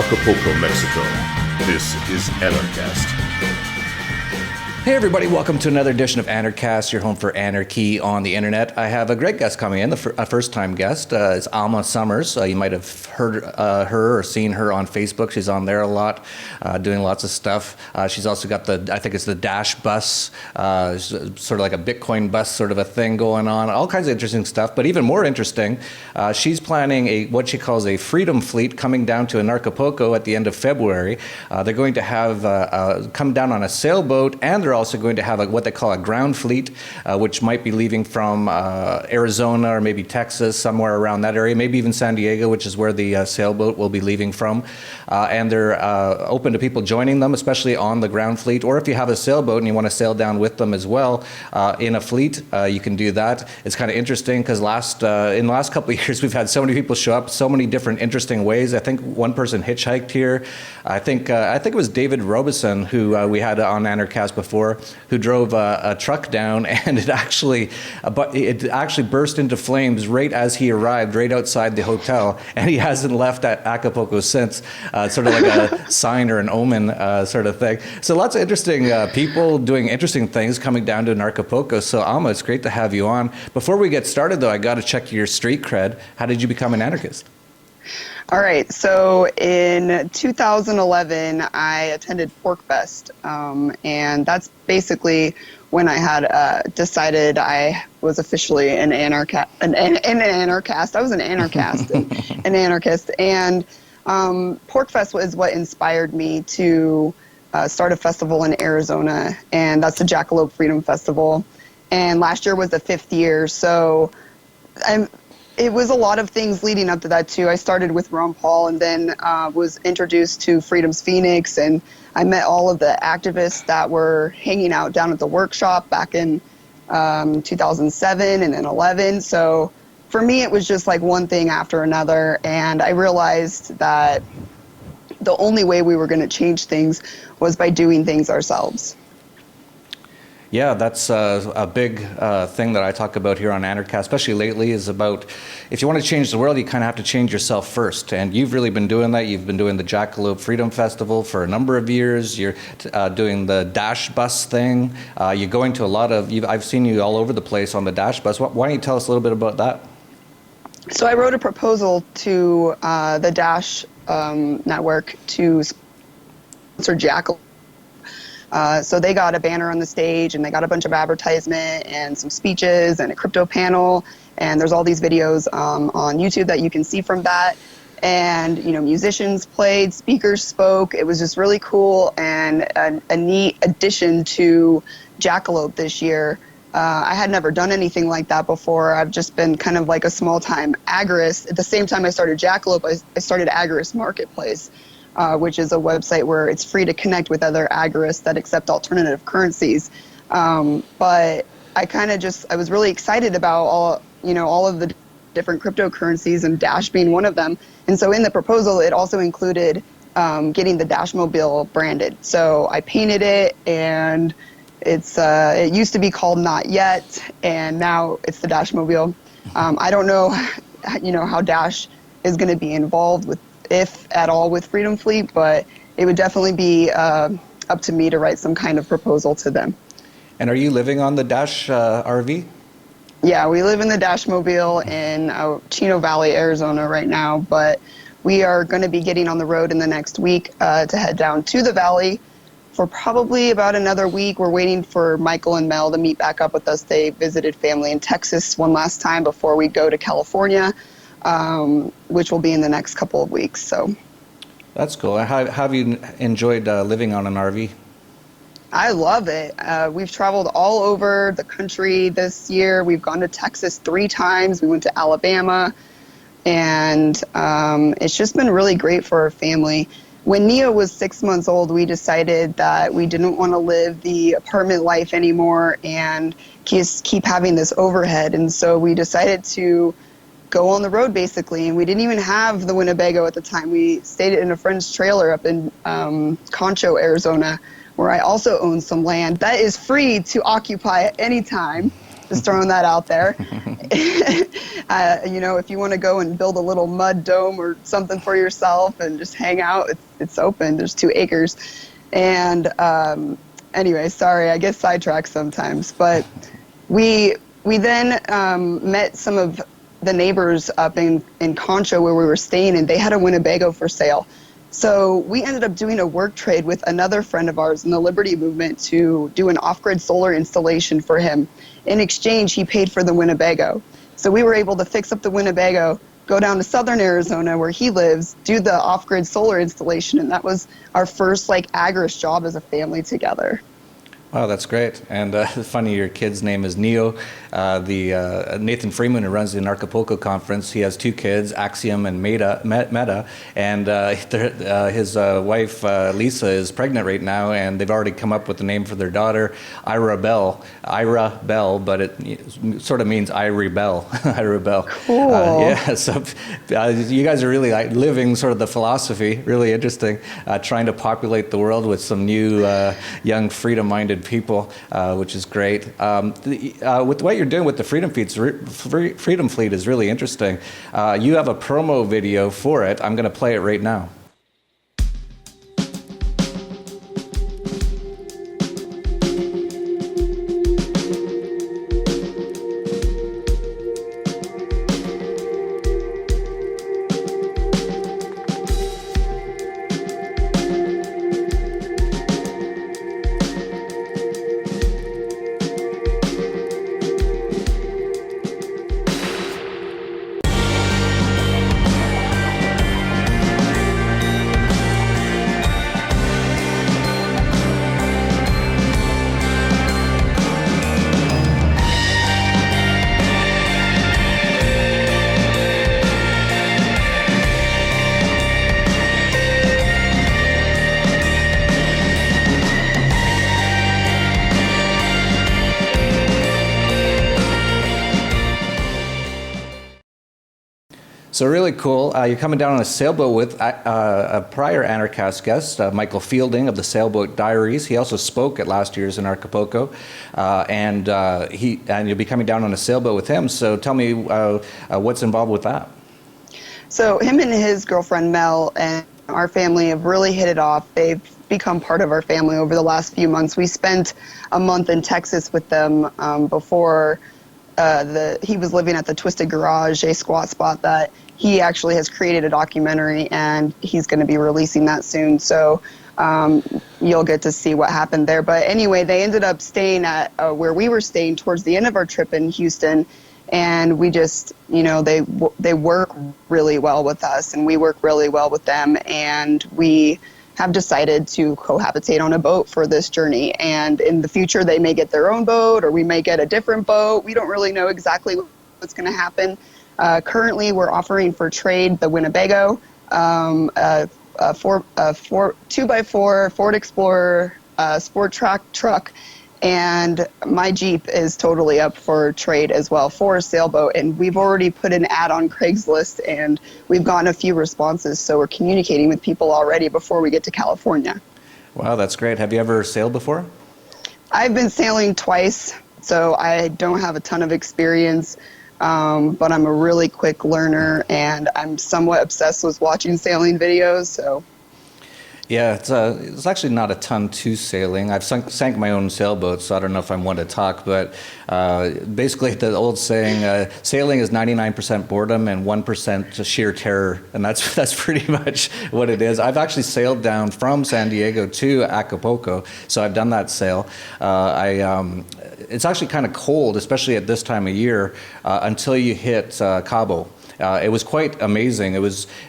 Acapulco, Mexico. This is Anarchast. Hey everybody, welcome to another edition of Anarchast, your home for anarchy on the internet. I have a great guest coming in, a first-time guest. It's Alma Sommers. You might have heard her or seen her on Facebook. She's on there a lot, doing lots of stuff. She's also got I think it's the Dash bus, sort of like a Bitcoin bus sort of a thing going on. All kinds of interesting stuff, but even more interesting, she's planning what she calls a freedom fleet coming down to Anarchapulco at the end of February. They're going to have come down on a sailboat, and they're also going to have what they call a ground fleet, which might be leaving from Arizona or maybe Texas, somewhere around that area, maybe even San Diego, which is where the sailboat will be leaving from. And they're open to people joining them, especially on the ground fleet. Or if you have a sailboat and you want to sail down with them as well in a fleet, you can do that. It's kind of interesting because in the last couple of years, we've had so many people show up, so many different interesting ways. I think one person hitchhiked here. I think it was David Robeson, who we had on Anarchast before, who drove a truck down, and it actually burst into flames right as he arrived, right outside the hotel, and he hasn't left at Acapulco since. Sort of like a sign or an omen sort of thing. So lots of interesting people doing interesting things coming down to Acapulco. So Alma, it's great to have you on. Before we get started, though, I got to check your street cred. How did you become an anarchist? All right, so in 2011, I attended Pork Fest, and that's basically when I had decided I was officially an anarchist. I was an anarchist, an anarchist, and Pork Fest was what inspired me to start a festival in Arizona, and that's the Jackalope Freedom Festival. And last year was the 5th year, so it was a lot of things leading up to that too. I started with Ron Paul, and then was introduced to Freedom's Phoenix, and I met all of the activists that were hanging out down at the workshop back in 2007 and then 11. So for me, it was just like one thing after another, and I realized that the only way we were going to change things was by doing things ourselves. Yeah, that's a big thing that I talk about here on Anarchast, especially lately, is about if you want to change the world, you kind of have to change yourself first. And you've really been doing that. You've been doing the Jackalope Freedom Festival for a number of years. You're doing the Dash bus thing. You're going to a lot of, I've seen you all over the place on the Dash bus. Why don't you tell us a little bit about that? So I wrote a proposal to the Dash network to sponsor Jackalope. So they got a banner on the stage, and they got a bunch of advertisement and some speeches and a crypto panel, and there's all these videos on YouTube that you can see from that. And musicians played, speakers spoke. It was just really cool and a neat addition to Jackalope this year. I had never done anything like that before. I've just been kind of like a small-time agorist. At the same time I started Jackalope, I started Agorist Marketplace, which is a website where it's free to connect with other agorists that accept alternative currencies. But I was really excited about all of the different cryptocurrencies, and Dash being one of them. And so in the proposal, it also included getting the Dashmobile branded. So I painted it, and it used to be called Not Yet, and now it's the Dashmobile. I don't know, how Dash is going to be involved with, if at all, with Freedom Fleet, but it would definitely be up to me to write some kind of proposal to them. And are you living on the Dash RV? Yeah, we live in the Dashmobile in Chino Valley, Arizona right now, but we are going to be getting on the road in the next week to head down to the valley for probably about another week. We're waiting for Michael and Mel to meet back up with us. They visited family in Texas one last time before we go to California. Which will be in the next couple of weeks. So that's cool. How have you enjoyed living on an RV? I love it. We've traveled all over the country this year. We've gone to Texas 3 times. We went to Alabama, and it's just been really great for our family. When Nia was 6 months old, we decided that we didn't want to live the apartment life anymore and just keep having this overhead. And so we decided to go on the road, basically. And we didn't even have the Winnebago at the time. We stayed in a friend's trailer up in Concho, Arizona, where I also own some land that is free to occupy at any time. Just throwing that out there. If you want to go and build a little mud dome or something for yourself and just hang out, it's open. There's 2 acres. And anyway, sorry, I get sidetracked sometimes. But we then met some of the neighbors up in Concho where we were staying, and they had a Winnebago for sale. So we ended up doing a work trade with another friend of ours in the Liberty Movement to do an off-grid solar installation for him. In exchange, he paid for the Winnebago. So we were able to fix up the Winnebago, go down to southern Arizona where he lives, do the off-grid solar installation, and that was our first agorist job as a family together. Wow, that's great. And funny, your kid's name is Neo. Nathan Freeman, who runs the Anarchapulco conference, he has 2 kids, Axiom and Meta, and his wife Lisa is pregnant right now, and they've already come up with the name for their daughter, Ira Bell, but it sort of means I rebel. I rebel. Cool. So you guys are really living sort of the philosophy, really interesting, trying to populate the world with some new young freedom-minded people, which is great. With what you're doing with the Freedom Fleet is really interesting. You have a promo video for it. I'm going to play it right now. So really cool. You're coming down on a sailboat with a prior Anarchast guest, Michael Fielding of the Sailboat Diaries. He also spoke at last year's in Acapulco, and you'll be coming down on a sailboat with him. So tell me what's involved with that. So him and his girlfriend Mel and our family have really hit it off. They've become part of our family over the last few months. We spent a month in Texas with them before he was living at the Twisted Garage, a squat spot that he actually has created a documentary, and he's going to be releasing that soon. So you'll get to see what happened there. But anyway, they ended up staying at where we were staying towards the end of our trip in Houston. And we just, they work really well with us, and we work really well with them. And we have decided to cohabitate on a boat for this journey. And in the future, they may get their own boat, or we may get a different boat. We don't really know exactly what's going to happen. Currently, we're offering for trade the Winnebago, a 2x4 Ford Explorer sport track truck, and my Jeep is totally up for trade as well for a sailboat. And we've already put an ad on Craigslist, and we've gotten a few responses, so we're communicating with people already before we get to California. Wow, that's great. Have you ever sailed before? I've been sailing twice, so I don't have a ton of experience. But I'm a really quick learner, and I'm somewhat obsessed with watching sailing videos. So, yeah, it's actually not a ton to sailing. I've sank my own sailboat, so I don't know if I'm one to talk. But basically, the old saying, sailing is 99% boredom and 1% sheer terror, and that's pretty much what it is. I've actually sailed down from San Diego to Acapulco, so I've done that sail. It's actually kind of cold, especially at this time of year, until you hit Cabo. It was quite amazing.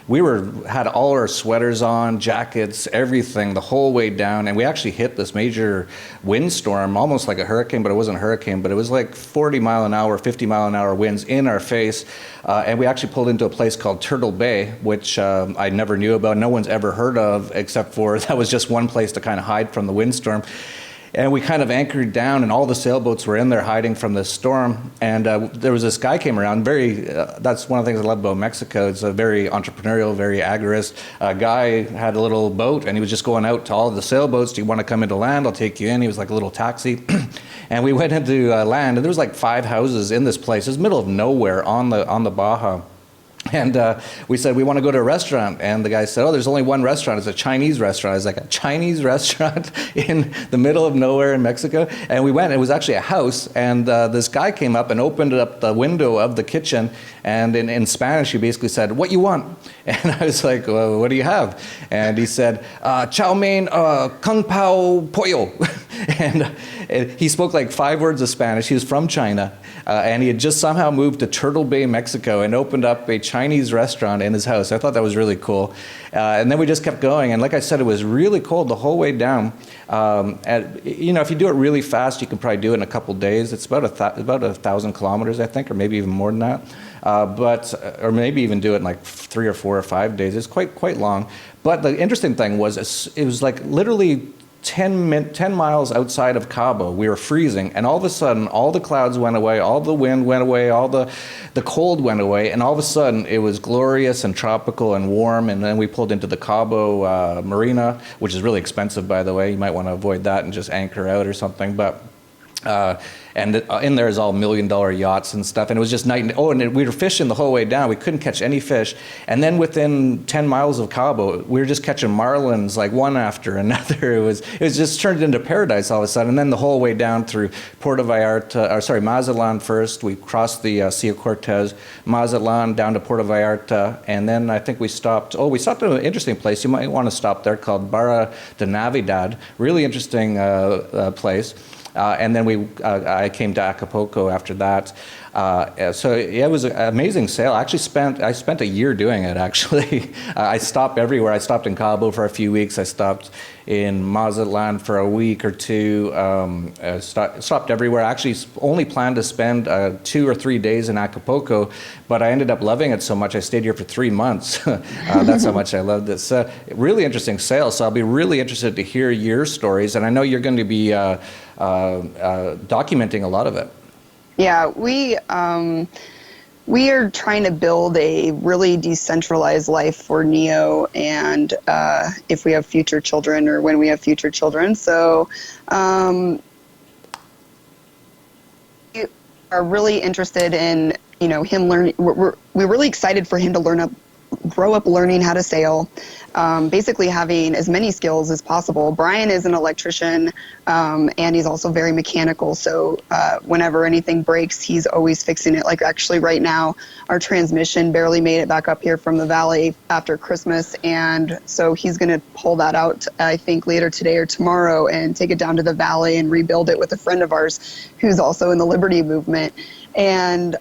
We had all our sweaters on, jackets, everything the whole way down, and we actually hit this major windstorm, almost like a hurricane, but it wasn't a hurricane, but it was like 40 mile an hour, 50 mile an hour winds in our face, and we actually pulled into a place called Turtle Bay, which I never knew about. No one's ever heard of, except for that was just one place to kind of hide from the windstorm. And we kind of anchored down, and all the sailboats were in there hiding from the storm. And there was this guy came around, that's one of the things I love about Mexico. It's a very entrepreneurial, very agorist guy, had a little boat, and he was just going out to all of the sailboats. Do you want to come into land? I'll take you in. He was like a little taxi. And we went into land, and there was like 5 houses in this place. It was middle of nowhere on the Baja. And we said, we want to go to a restaurant. And the guy said, oh, there's only one restaurant. It's a Chinese restaurant. I was like, a Chinese restaurant in the middle of nowhere in Mexico? And we went. It was actually a house. And this guy came up and opened up the window of the kitchen. And in Spanish, he basically said, what you want? And I was like, well, what do you have? And he said, chow mein, kung pao pollo. And he spoke like 5 words of Spanish. He was from China. And he had just somehow moved to Turtle Bay, Mexico, and opened up a Chinese restaurant in his house. I thought that was really cool. And then we just kept going. And like I said, it was really cold the whole way down. If you do it really fast, you can probably do it in a couple days. It's about 1,000 kilometers, I think, or maybe even more than that. Or maybe even do it in like 3 or 4 or 5 days. It's quite long. But the interesting thing was, it was like literally 10 miles outside of Cabo. We were freezing, and all of a sudden, all the clouds went away, all the wind went away, all the cold went away, and all of a sudden, it was glorious and tropical and warm. And then we pulled into the Cabo Marina, which is really expensive, by the way. You might want to avoid that and just anchor out or something. But in there is all $1 million yachts and stuff, and it was just night. And we were fishing the whole way down. We couldn't catch any fish, and then within 10 miles of Cabo, we were just catching marlins like one after another. It was just turned into paradise all of a sudden. And then the whole way down through Mazatlan first. We crossed the Sea of Cortez, Mazatlan down to Puerto Vallarta, and then I think we stopped. Oh, we stopped at an interesting place. You might want to stop there, called Barra de Navidad. Really interesting place. And then I came to Acapulco after that. So yeah, it was an amazing sail. I spent a year doing it, actually. I stopped everywhere. I stopped in Cabo for a few weeks. I stopped in Mazatlan for a week or 2. Stopped everywhere. I actually only planned to spend 2 or 3 days in Acapulco, but I ended up loving it so much I stayed here for 3 months. That's how much I loved it. So really interesting sail. So I'll be really interested to hear your stories, and I know you're going to be documenting a lot of it. Yeah, we are trying to build a really decentralized life for Neo, and if we have future children, or when we have future children. So we are really interested in him learning. We're really excited for him to grow up learning how to sail, basically having as many skills as possible. Brian is an electrician, and he's also very mechanical, so whenever anything breaks, he's always fixing it. Like actually right now, our transmission barely made it back up here from the valley after Christmas, and so he's going to pull that out, I think, later today or tomorrow, and take it down to the valley and rebuild it with a friend of ours who's also in the Liberty movement. And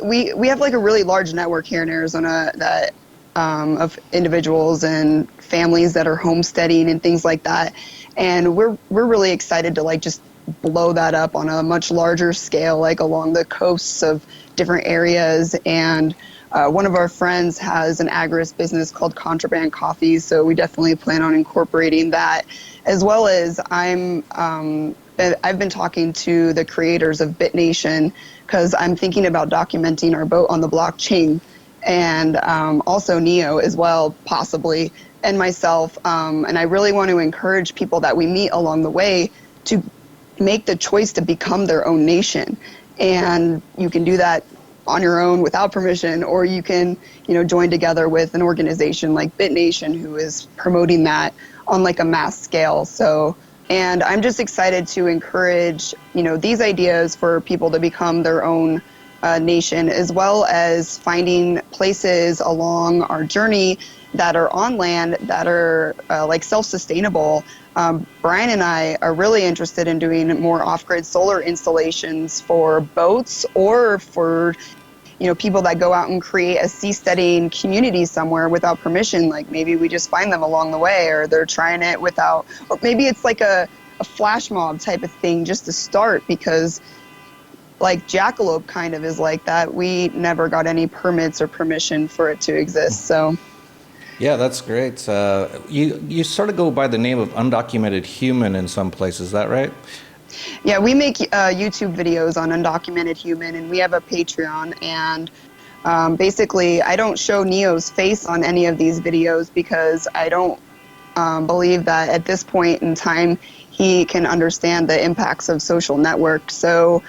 we have like a really large network here in Arizona that of individuals and families that are homesteading and things like that. And we're really excited to like just blow that up on a much larger scale, like along the coasts of different areas. And one of our friends has an agorist business called Contraband Coffee, so we definitely plan on incorporating that, as well as I've been talking to the creators of BitNation, because I'm thinking about documenting our boat on the blockchain, and also Neo as well, possibly, and myself. And I really want to encourage people that we meet along the way to make the choice to become their own nation. And you can do that on your own without permission, or you can, join together with an organization like BitNation, who is promoting that on like a mass scale. So, and I'm just excited to encourage, these ideas for people to become their own nation, as well as finding places along our journey that are on land that are like self-sustainable. Brian and I are really interested in doing more off-grid solar installations for boats, or for people that go out and create a seasteading community somewhere without permission. Like maybe we just find them along the way, or they're trying it without, or maybe it's like a flash mob type of thing just to start, because like Jackalope kind of is like that. We never got any permits or permission for it to exist. So Yeah, that's great. You sort of go by the name of Undocumented Human in some places, is that right? Yeah, we make YouTube videos on Undocumented Human, and we have a Patreon. And basically, I don't show Neo's face on any of these videos because I don't believe that at this point in time he can understand the impacts of social networks. So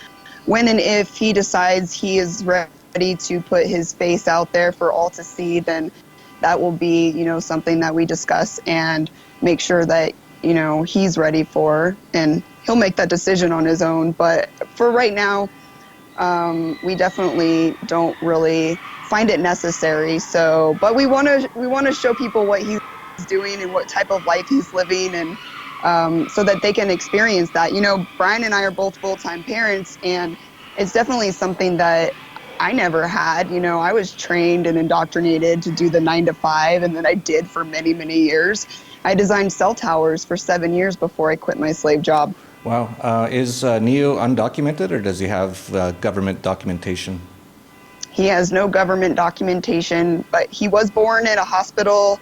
when and if he decides he is ready to put his face out there for all to see, then that will be, something that we discuss and make sure that, he's ready for, and he'll make that decision on his own. But for right now, we definitely don't really find it necessary. So, but we want to show people what he's doing and what type of life he's living, and so that they can experience that. Brian and I are both full-time parents, and it's definitely something that I never had. I was trained and indoctrinated to do the 9 to 5, and then I did for many, many years. I designed cell towers for 7 years before I quit my slave job. Wow. Is Neo undocumented, or does he have government documentation? He has no government documentation, but he was born at a hospital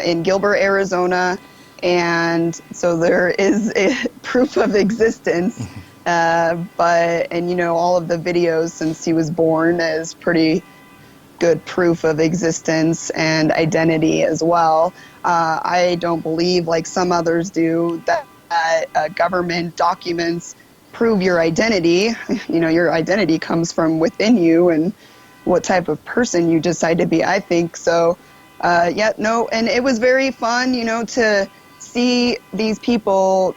in Gilbert, Arizona, and so there is a proof of existence. All of the videos since he was born is pretty good proof of existence and identity as well. I don't believe, like some others do, that government documents prove your identity. Your identity comes from within you and what type of person you decide to be, I think. So, and it was very fun, to see these people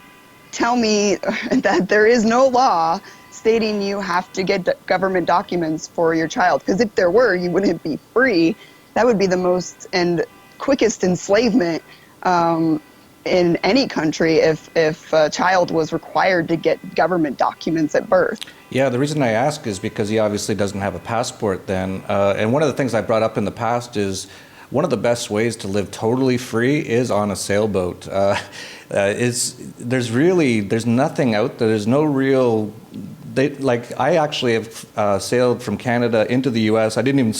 tell me that there is no law stating you have to get government documents for your child. Because if there were, you wouldn't be free. That would be the most and quickest enslavement in any country if a child was required to get government documents at birth. Yeah, the reason I ask is because he obviously doesn't have a passport then. And one of the things I brought up in the past is one of the best ways to live totally free is on a sailboat. There's nothing out there. There's no real. I actually have sailed from Canada into the U.S. I didn't even.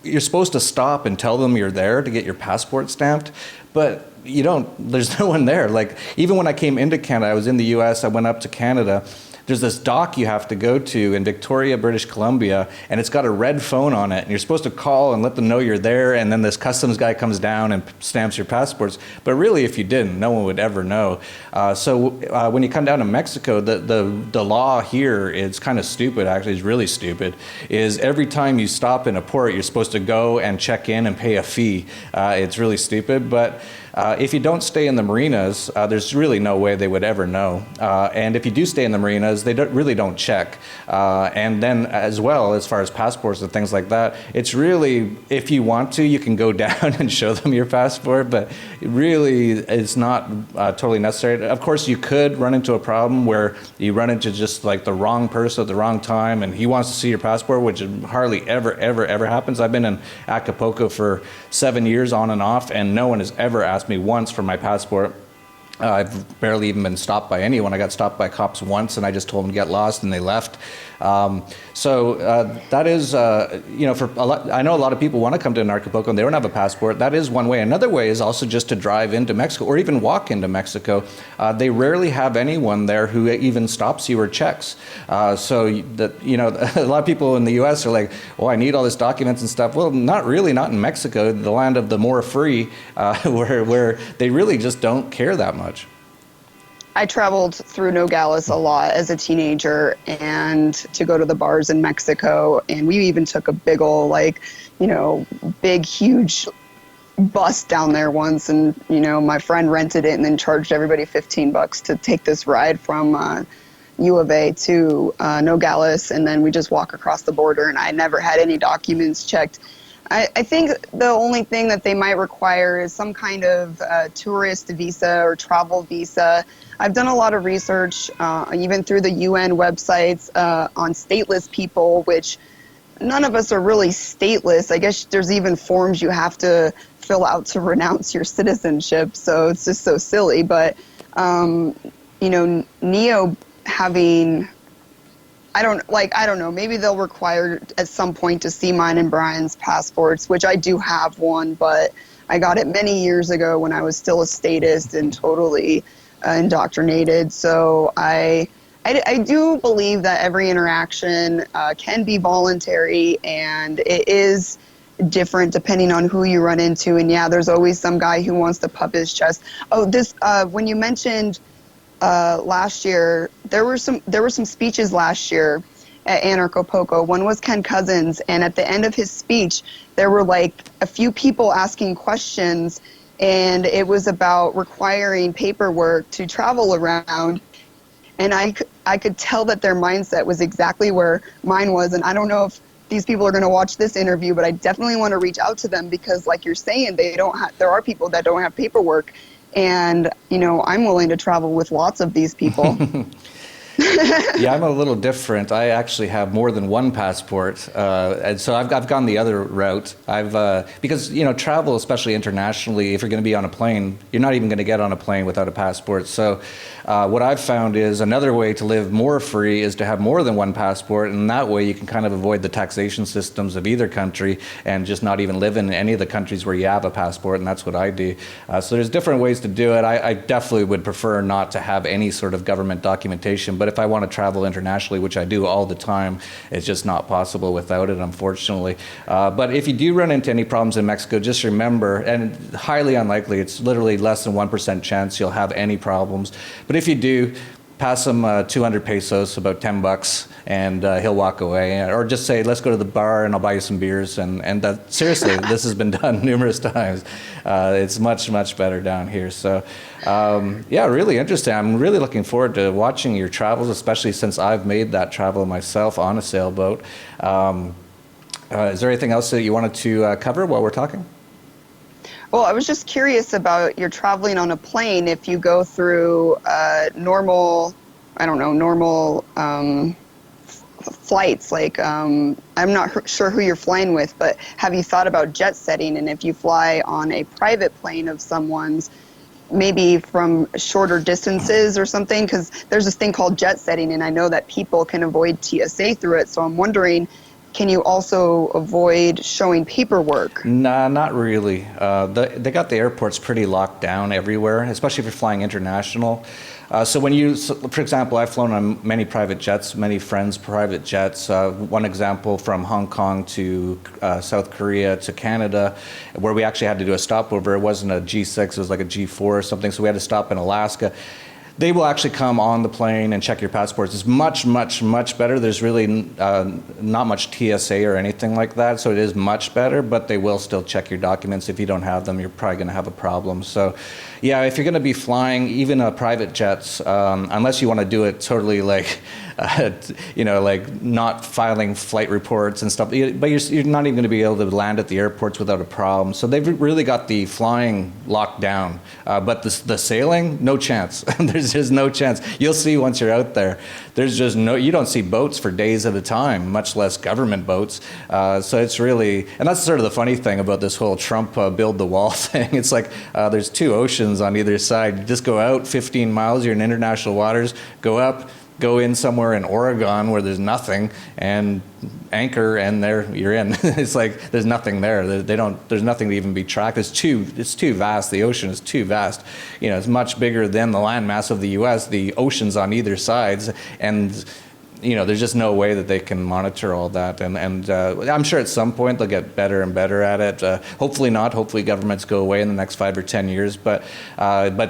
You're supposed to stop and tell them you're there to get your passport stamped, but you don't. There's no one there. Like, even when I came into Canada, I was in the U.S. I went up to Canada. There's this dock you have to go to in Victoria, British Columbia, and it's got a red phone on it, and you're supposed to call and let them know you're there, and then this customs guy comes down and stamps your passports. But really, if you didn't, no one would ever know. So when you come down to Mexico, the law here is kind of stupid, actually. It's really stupid, is every time you stop in a port, you're supposed to go and check in and pay a fee. It's really stupid, but if you don't stay in the marinas, there's really no way they would ever know. And if you do stay in the marinas, they really don't check. And then as well, as far as passports and things like that, it's really, if you want to, you can go down and show them your passport, but really it's not totally necessary. Of course, you could run into a problem where you run into just like the wrong person at the wrong time and he wants to see your passport, which hardly ever happens. I've been in Acapulco for 7 years on and off, and no one has ever asked me once for my passport. I've barely even been stopped by anyone. I got stopped by cops once, and I just told them to get lost, and they left. That is, for a lot, I know a lot of people want to come to Anarchapulco and they don't have a passport. That is one way. Another way is also just to drive into Mexico or even walk into Mexico. They rarely have anyone there who even stops you or checks. A lot of people in the U.S. are like, "Oh, I need all these documents and stuff." Well, not really. Not in Mexico, the land of the more free, where they really just don't care that much. I traveled through Nogales a lot as a teenager and to go to the bars in Mexico. And we even took a big old, big, huge bus down there once. And, my friend rented it and then charged everybody $15 to take this ride from U of A to Nogales. And then we just walk across the border, and I never had any documents checked. I think the only thing that they might require is some kind of tourist visa or travel visa. I've done a lot of research, even through the UN websites, on stateless people, which none of us are really stateless. I guess there's even forms you have to fill out to renounce your citizenship, so it's just so silly. But, Neo having... I don't know, maybe they'll require at some point to see mine and Brian's passports, which I do have one, but I got it many years ago when I was still a statist and totally indoctrinated. So I do believe that every interaction can be voluntary, and it is different depending on who you run into. And yeah, there's always some guy who wants to puff his chest. Oh, when you mentioned last year, there were some speeches last year at Anarchapulco. One was Ken Cousins, and at the end of his speech, there were like a few people asking questions, and it was about requiring paperwork to travel around. And I could tell that their mindset was exactly where mine was. And I don't know if these people are going to watch this interview, but I definitely want to reach out to them because, like you're saying, there are people that don't have paperwork. And, I'm willing to travel with lots of these people. Yeah, I'm a little different. I actually have more than one passport, and so I've gone the other route. Because travel, especially internationally, if you're going to be on a plane, you're not even going to get on a plane without a passport. So what I've found is another way to live more free is to have more than one passport, and that way you can kind of avoid the taxation systems of either country and just not even live in any of the countries where you have a passport, and that's what I do. So there's different ways to do it. I definitely would prefer not to have any sort of government documentation, but if I want to travel internationally, which I do all the time, it's just not possible without it, unfortunately. But if you do run into any problems in Mexico, just remember, and highly unlikely, it's literally less than 1% chance you'll have any problems. But if you do, pass him 200 pesos, about $10, and he'll walk away. Or just say, let's go to the bar and I'll buy you some beers. And seriously, this has been done numerous times. It's much, much better down here. So, yeah, really interesting. I'm really looking forward to watching your travels, especially since I've made that travel myself on a sailboat. Is there anything else that you wanted to cover while we're talking? Well, I was just curious about your traveling on a plane. If you go through normal flights, like I'm not sure who you're flying with, but have you thought about jet setting? And if you fly on a private plane of someone's, maybe from shorter distances or something, because there's this thing called jet setting, and I know that people can avoid TSA through it. So I'm wondering, can you also avoid showing paperwork? Nah, not really. They got the airports pretty locked down everywhere, especially if you're flying international. So for example, I've flown on many private jets, many friends' private jets. One example from Hong Kong to South Korea to Canada, where we actually had to do a stopover. It wasn't a G6, it was like a G4 or something, so we had to stop in Alaska. They will actually come on the plane and check your passports. It's much, much, much better. There's really not much TSA or anything like that, so it is much better, but they will still check your documents. If you don't have them, you're probably going to have a problem. So, yeah, if you're going to be flying, even private jets, unless you want to do it totally like, like not filing flight reports and stuff, but you're not even going to be able to land at the airports without a problem. So they've really got the flying locked down, but the sailing, no chance. There's just no chance. You'll see once you're out there. There's just you don't see boats for days at a time, much less government boats. So it's really, and that's sort of the funny thing about this whole Trump build the wall thing. It's like there's two oceans on either side. You just go out 15 miles, you're in international waters, go up, go in somewhere in Oregon where there's nothing, and anchor, and there you're in. It's like there's nothing there. There's nothing to even be tracked. It's too vast. The ocean is too vast. It's much bigger than the landmass of the U.S. The oceans on either sides, and there's just no way that they can monitor all that. And I'm sure at some point they'll get better and better at it. Hopefully not. Hopefully governments go away in the next 5 or 10 years. But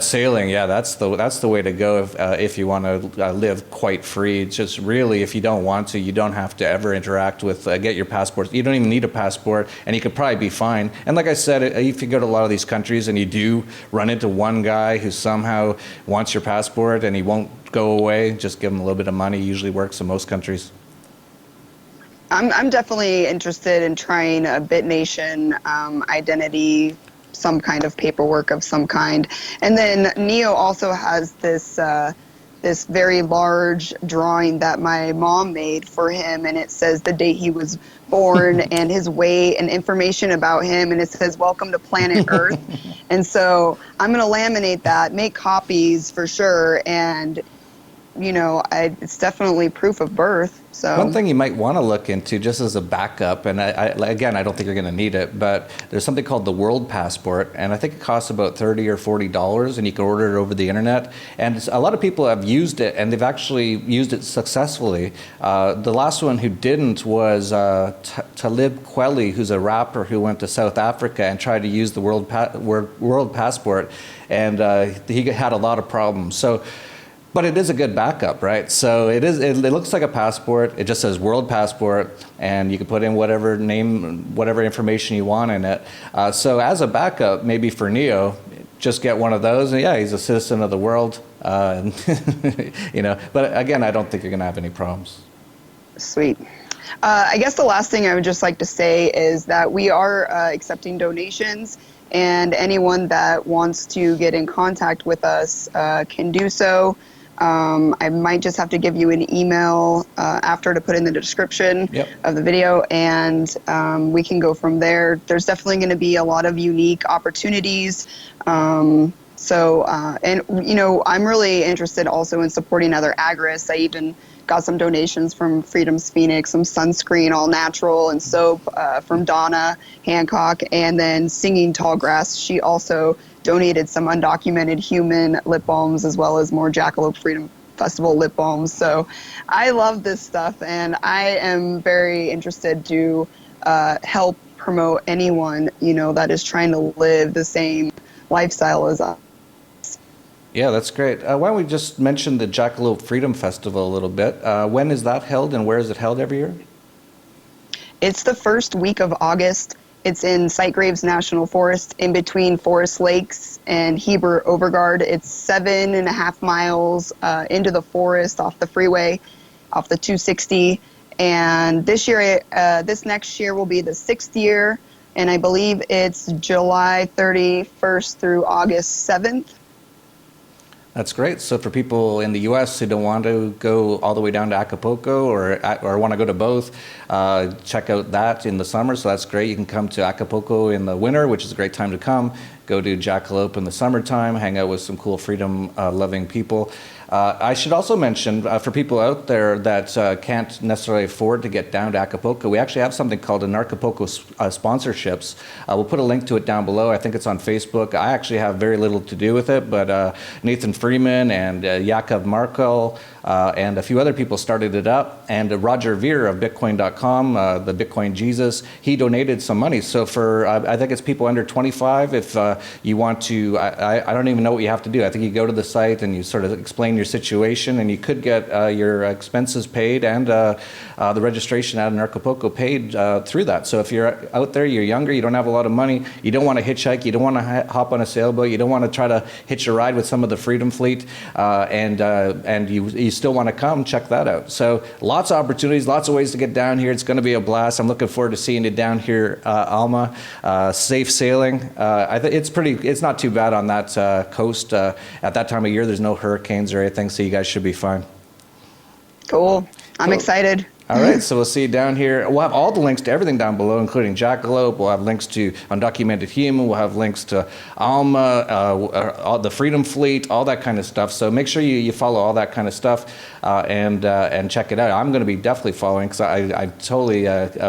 sailing, yeah, that's the way to go if you want to live quite free. It's just really, if you don't want to, you don't have to ever interact with, get your passport. You don't even need a passport, and you could probably be fine. And like I said, if you go to a lot of these countries and you do run into one guy who somehow wants your passport and he won't go away, just give them a little bit of money. Usually works in most countries. I'm definitely interested in trying a BitNation identity, some kind of paperwork of some kind. And then Neo also has this this very large drawing that my mom made for him, and it says the date he was born and his weight and information about him, and it says welcome to planet Earth. And so I'm going to laminate that, make copies for sure, and it's definitely proof of birth. So one thing you might want to look into just as a backup, and again, I don't think you're going to need it, but there's something called the World Passport, and I think it costs about $30 or $40, and you can order it over the internet. And a lot of people have used it, and they've actually used it successfully. The last one who didn't was Talib Kweli, who's a rapper who went to South Africa and tried to use the World Passport, and he had a lot of problems. But it is a good backup, right? So it looks like a passport. It just says World Passport, and you can put in whatever name, whatever information you want in it. So as a backup, maybe for Neo, just get one of those. And yeah, he's a citizen of the world. But again, I don't think you're going to have any problems. Sweet. I guess the last thing I would just like to say is that we are accepting donations, and anyone that wants to get in contact with us can do so. I might just have to give you an email after to put in the description of the video, and we can go from there. There's definitely going to be a lot of unique opportunities. I'm really interested also in supporting other agorists. I even got some donations from Freedom's Phoenix, some sunscreen, all natural, and soap from Donna Hancock, and then Singing Tallgrass. She also donated some Undocumented Human lip balms, as well as more Jackalope Freedom Festival lip balms. So I love this stuff, and I am very interested to help promote anyone, that is trying to live the same lifestyle as us. Yeah, that's great. Why don't we just mention the Jackalope Freedom Festival a little bit? When is that held, and where is it held every year? It's the first week of August. It's in Sightgraves National Forest, in between Forest Lakes and Heber Overgaard. It's 7.5 miles into the forest off the freeway, off the 260. And this next year will be the 6th year, and I believe it's July 31st through August 7th. That's great. So for people in the U.S. who don't want to go all the way down to Acapulco or want to go to both, check out that in the summer. So that's great. You can come to Acapulco in the winter, which is a great time to come. Go to Jackalope in the summertime, hang out with some cool freedom-loving people. I should also mention, for people out there that can't necessarily afford to get down to Acapulco, we actually have something called Anarchapulco sponsorships. We'll put a link to it down below. I think it's on Facebook. I actually have very little to do with it, but Nathan Freeman and Jakob Markel and a few other people started it up. And Roger Veer of Bitcoin.com, the Bitcoin Jesus, he donated some money. So for, I think it's people under 25, if you want to, I don't even know what you have to do. I think you go to the site and you sort of explain your situation, and you could get your expenses paid and the registration at Anarchapulco paid through that. So if you're out there, you're younger, you don't have a lot of money, you don't want to hitchhike, you don't want to hop on a sailboat, you don't want to try to hitch a ride with some of the Freedom Fleet, and you still want to come, check that out. So lots of opportunities, lots of ways to get down here. It's going to be a blast. I'm looking forward to seeing you down here, Alma. Safe sailing. I think it's not too bad on that coast. At that time of year, there's no hurricanes or anything, so you guys should be fine. Cool. I'm excited. All right, so we'll see you down here. We'll have all the links to everything down below, including Jackalope. We'll have links to Undocumented Human. We'll have links to Alma, all the Freedom Fleet, all that kind of stuff. So make sure you follow all that kind of stuff and check it out. I'm going to be definitely following because I totally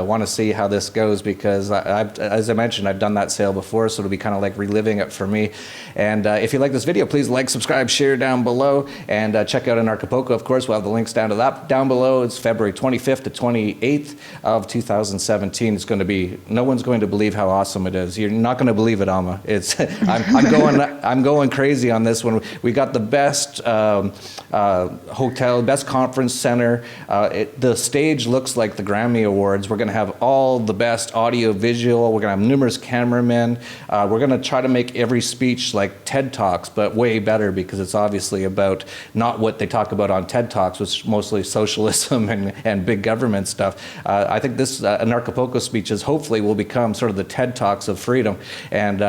want to see how this goes because, as I mentioned, I've done that sail before, so it'll be kind of like reliving it for me. And if you like this video, please like, subscribe, share down below, and check out Anarchapulco. Of course, we'll have the links down to that down below. It's February 25th to 28th of 2017. It's going to be, no one's going to believe how awesome it is. You're not going to believe it, Alma. It's I'm going crazy on this one. We got the best hotel, best conference center. The stage looks like the Grammy Awards. We're going to have all the best audio visual. We're going to have numerous cameramen. We're going to try to make every speech like TED Talks, but way better because it's obviously about not what they talk about on TED Talks, which is mostly socialism and big government stuff. I think this Anarchapulco speeches hopefully will become sort of the TED Talks of freedom. And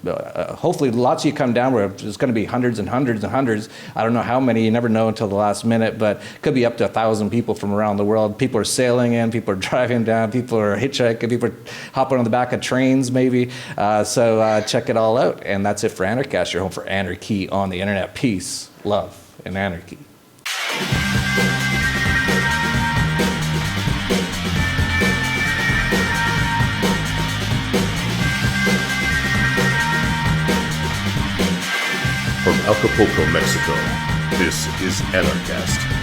hopefully lots of you come down where there's going to be hundreds and hundreds and hundreds. I don't know how many, you never know until the last minute, but it could be up to 1,000 people from around the world. People are sailing in, people are driving down, people are hitchhiking, people are hopping on the back of trains maybe. So check it all out. And that's it for Anarchast, your home for anarchy on the internet. Peace, love, and anarchy. Acapulco, Mexico. This is Anarchast.